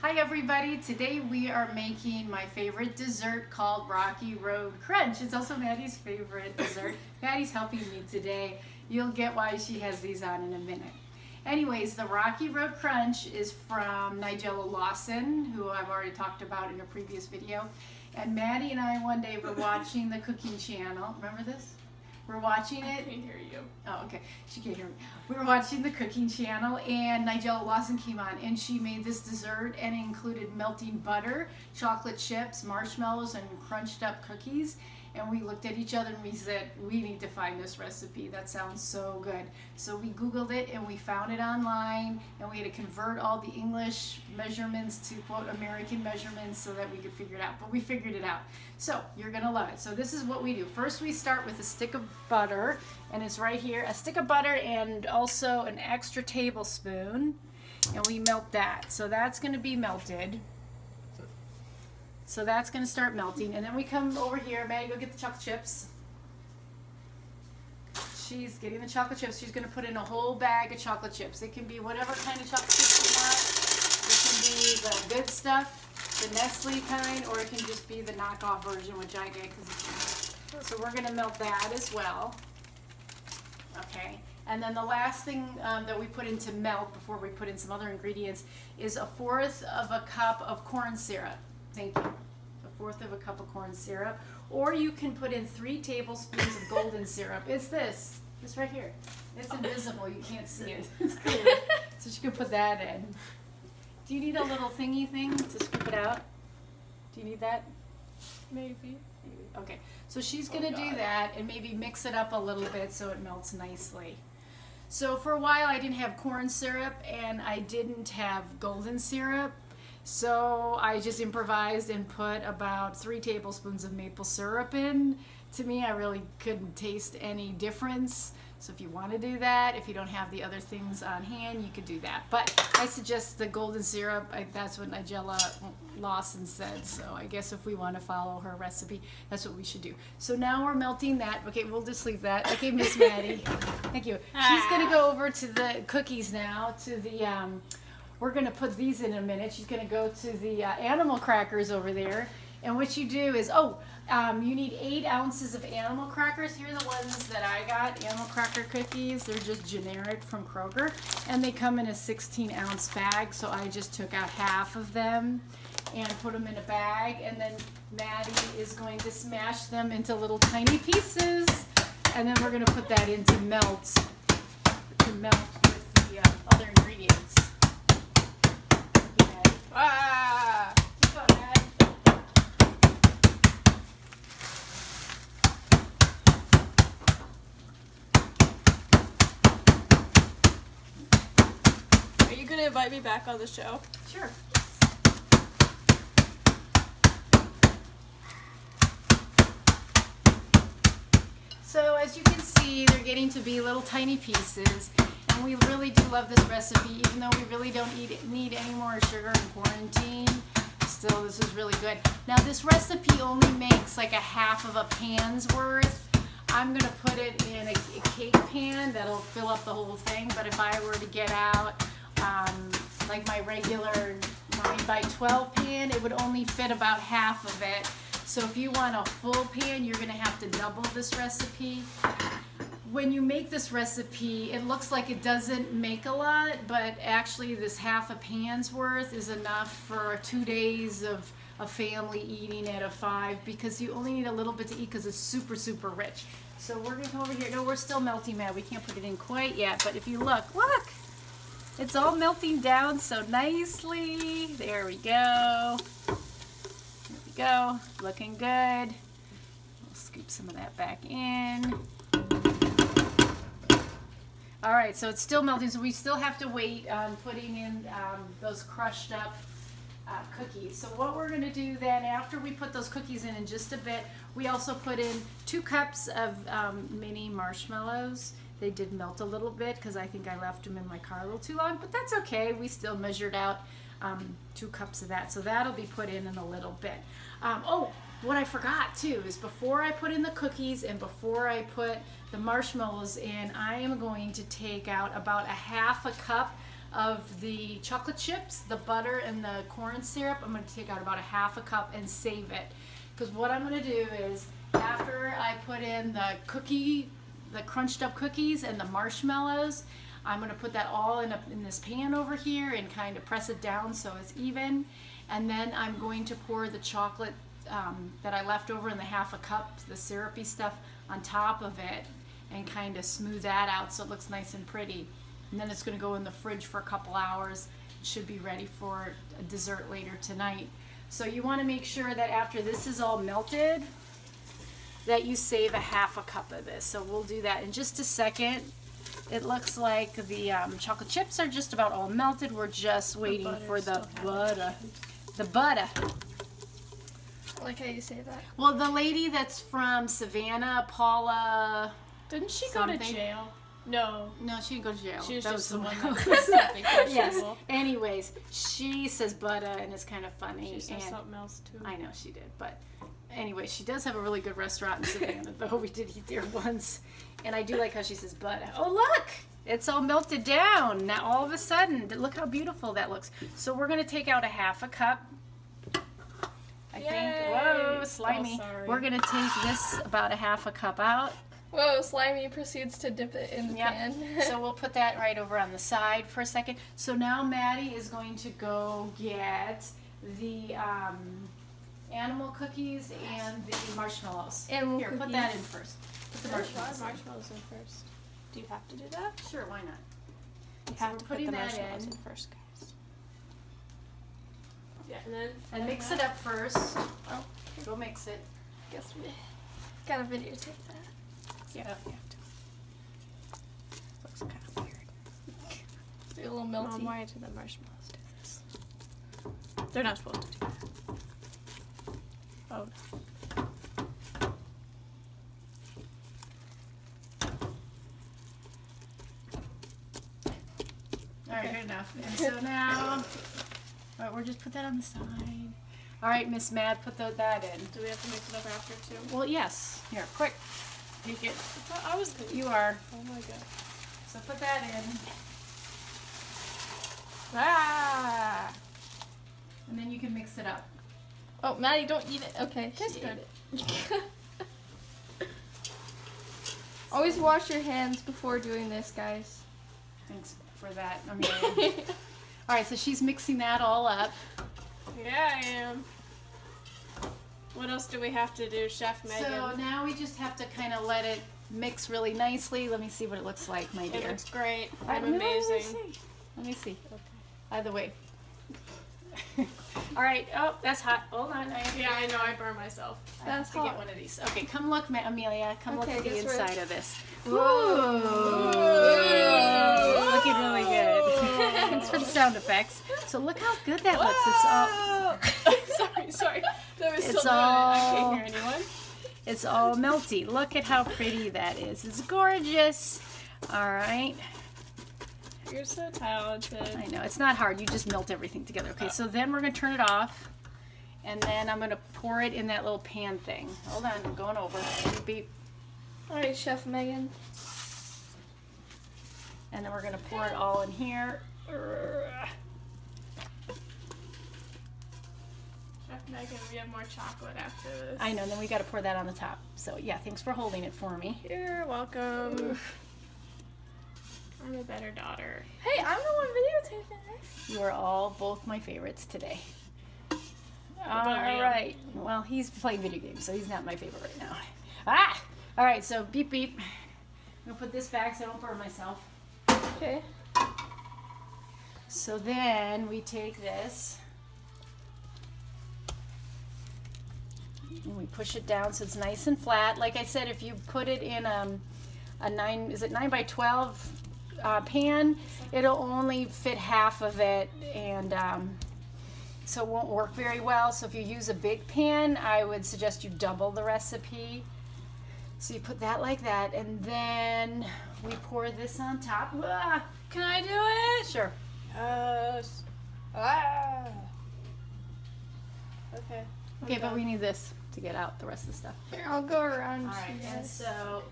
Hi everybody, today we are making my favorite dessert called Rocky Road Crunch. It's also Maddie's favorite dessert. Maddie's helping me today. You'll get why she has these on in a minute. Anyways, the Rocky Road Crunch is from Nigella Lawson, who I've already talked about in a previous video. And Maddie and I one day were watching the cooking channel. Remember this? We're watching it. I can't hear you. Oh, okay. She can't hear me. We were watching the cooking channel and Nigella Lawson came on and she made this dessert and it included melting butter, chocolate chips, marshmallows, and crunched up cookies. And we looked at each other and we said, we need to find this recipe. That sounds so good. So we Googled it and we found it online and we had to convert all the English measurements to quote American measurements so that we could figure it out. But we figured it out. So you're gonna love it. So this is what we do. First we start with a stick of butter, and it's right here. A stick of butter and also an extra tablespoon. And we melt that. So that's gonna be melted. So that's going to start melting. And then we come over here. Maddie, go get the chocolate chips. She's getting the chocolate chips. She's going to put in a whole bag of chocolate chips. It can be whatever kind of chocolate chips you want. It can be the good stuff, the Nestle kind, or it can just be the knockoff version, which I get because it's so we're going to melt that as well. Okay. And then the last thing that we put in to melt before we put in some other ingredients is 1/4 of a cup of corn syrup. Thank you. 1/4 of a cup of corn syrup. Or you can put in 3 tablespoons of golden syrup. It's this right here. It's invisible. You can't see it. It's clear. So you can put that in. Do you need a little thingy thing to scoop it out? Do you need that? Maybe. Okay. So she's going to do that and maybe mix it up a little bit so it melts nicely. So for a while I didn't have corn syrup and I didn't have golden syrup. So I just improvised and put about 3 tablespoons of maple syrup in. To me, I really couldn't taste any difference. So if you want to do that, if you don't have the other things on hand, you could do that. But I suggest the golden syrup. That's what Nigella Lawson said. So I guess if we want to follow her recipe, that's what we should do. So now we're melting that. Okay, we'll just leave that. Okay, Miss Maddie. Thank you. She's going to go over to the cookies now, to the... we're going to put these in a minute. She's going to go to the animal crackers over there. And what you do is, you need 8 ounces of animal crackers. Here are the ones that I got, animal cracker cookies. They're just generic from Kroger. And they come in a 16-ounce bag. So I just took out half of them and put them in a bag. And then Maddie is going to smash them into little tiny pieces. And then we're going to put that in to melt with the other ingredients. Ah! Are you gonna invite me back on the show? Sure. So as you can see, they're getting to be little tiny pieces. And we really do love this recipe, even though we really don't need any more sugar in quarantine. Still, this is really good. Now, this recipe only makes like a half of a pan's worth. I'm going to put it in a cake pan that'll fill up the whole thing. But if I were to get out like my regular 9x12 pan, it would only fit about half of it. So if you want a full pan, you're going to have to double this recipe. When you make this recipe, it looks like it doesn't make a lot, but actually this half a pan's worth is enough for 2 days of a family eating at a 5 because you only need a little bit to eat because it's super, super rich. So we're going to come over here. No, we're still melting, Matt. We can't put it in quite yet, but if you look, it's all melting down so nicely. There we go. There we go. Looking good. We'll scoop some of that back in. All right, so it's still melting, so we still have to wait on putting in those crushed up cookies. So what we're going to do then, after we put those cookies in just a bit, we also put in 2 cups of mini marshmallows. They did melt a little bit because I think I left them in my car a little too long, but that's okay. We still measured out 2 cups of that, so that'll be put in a little bit. What I forgot too is before I put in the cookies and before I put the marshmallows in, I am going to take out about a half a cup of the chocolate chips, the butter, and the corn syrup. I'm going to take out about a half a cup and save it. Because what I'm going to do is, after I put in the crunched up cookies and the marshmallows, I'm going to put that all in this pan over here and kind of press it down so it's even. And then I'm going to pour the chocolate that I left over in the half a cup, the syrupy stuff, on top of it and kind of smooth that out so it looks nice and pretty. And then it's going to go in the fridge for a couple hours. It should be ready for a dessert later tonight. So you want to make sure that after this is all melted, that you save a half a cup of this. So we'll do that in just a second. It looks like the chocolate chips are just about all melted. We're just waiting for the butter. The butter. I like how you say that. Well, the lady that's from Savannah, Paula. Didn't she something. go to jail? No. No, she didn't go to jail. She was That just the one someone that else. said something Yes. questionable. Anyways, she says butter and it's kind of funny. She said and something else too. I know she did, but anyway, she does have a really good restaurant in Savannah, though. We did eat there once. And I do like how she says butter. Oh, look! It's all melted down. Now, all of a sudden, look how beautiful that looks. So we're going to take out a half a cup. I think. Whoa, slimy. Oh, sorry. We're going to take this about a half a cup out. Whoa, Slimy proceeds to dip it in the Yep. pan. So we'll put that right over on the side for a second. So now Maddie is going to go get the animal cookies and the marshmallows. Animal Here, put cookies. that in first. Put the marshmallows in. Marshmallows in first. Do you have to do that? Sure, why not? You So have we're to put putting the that marshmallows in. in first, guys. Yeah, and then And mix it up first. Oh, go mix it. Guess we gotta videotape that. Yeah, you have to. Looks kind of weird. It's a little Mom, melty. why do the marshmallows do this? They're not supposed to do that. Oh no. All right, good enough. And so now, all right, we'll just put that on the side. All right, Miss Mad, put that in. Do we have to mix it up after too? Well, yes. Here, quick. Take it. I thought I was good. You are. Oh my god. So put that in. Ah! And then you can mix it up. Oh, Maddie, don't eat it. Okay, Tastes she good. ate it. Always wash your hands before doing this, guys. Thanks for that, Amelia. All right, so she's mixing that all up. Yeah, I am. What else do we have to do, Chef Megan? So now we just have to kind of let it mix really nicely. Let me see what it looks like, my It dear. looks great. I I'm don't know, amazing. Let me see. Okay. Either way. All right. Oh, that's hot. Hold on. Yeah, I know. I burned myself. I have That's to get hot. one of these. Okay, come look, Amelia. Come look Okay, at the guess we're- inside of this. Ooh. It's looking really good. Thanks for the sound effects. So look how good that looks. It's all sorry. That was It's so loud. I all- can't hear anyone. it's all melty. Look at how pretty that is. It's gorgeous. All right. You're so talented. I know. It's not hard. You just melt everything together. Okay, so then we're going to turn it off. And then I'm going to pour it in that little pan thing. Hold on. I'm going over. Beep, beep. Alright, Chef Megan. And then we're going to pour it all in here. Chef Megan, we have more chocolate after this. I know. And then we got to pour that on the top. So, yeah, thanks for holding it for me. You're welcome. I'm a better daughter. Hey, I'm the one videotaping this. You are all both my favorites today. All about Liam? right. Well, he's playing video games, so he's not my favorite right now. Ah! All right, so beep, beep. I'm going to put this back so I don't burn myself. Okay. So then we take this and we push it down so it's nice and flat. Like I said, if you put it in a 9 by 12 pan, it'll only fit half of it, and so it won't work very well. So if you use a big pan, I would suggest you double the recipe. So you put that like that, and then we pour this on top. Ah, Can I do it? sure. Yes. Ah. Okay. Okay, but we need this to get out the rest of the stuff. Here, I'll go around. All right, to and this. so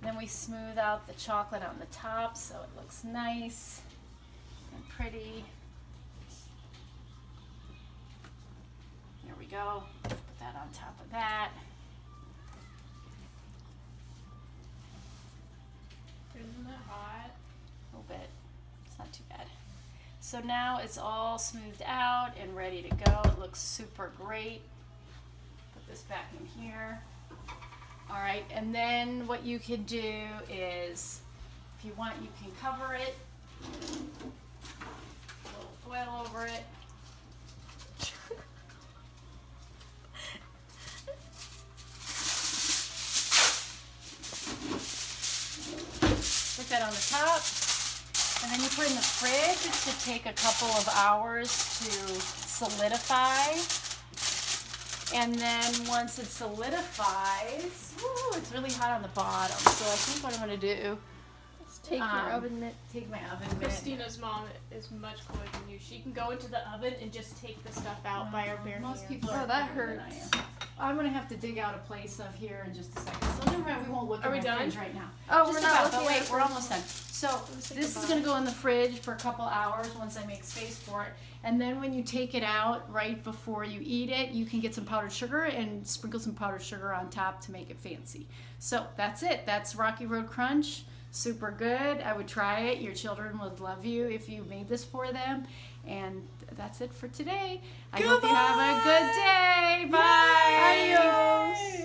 then we smooth out the chocolate on the top so it looks nice. pretty. There we go. Put that on top of that. Isn't that hot? A little bit. It's not too bad. So now it's all smoothed out and ready to go. It looks super great. Put this back in here. All right, and then what you can do is, if you want, you can cover it. A little foil over it. Put that on the top. And then you put it in the fridge. It should take a couple of hours to solidify. And then once it solidifies, woo, it's really hot on the bottom. So I think what I'm going to do, Let's take your oven mitt. take my oven mitt. Christina's mom is much cooler than you. She can go into the oven and just take the stuff out by her bare Most hands. people Oh, are that cooler than I hurts. am. I'm going to have to dig out a place up here in just a second. So never mind, we won't look Are at we my done? fridge right now. Oh, Just we're not about, looking but wait, at we're it. almost done. So say this is goodbye. going to go in the fridge for a couple hours once I make space for it. And then when you take it out right before you eat it, you can get some powdered sugar and sprinkle some powdered sugar on top to make it fancy. So that's it. That's Rocky Road Crunch. Super good. I would try it. Your children would love you if you made this for them. And that's it for today. I hope you have a good day. Bye. Adios.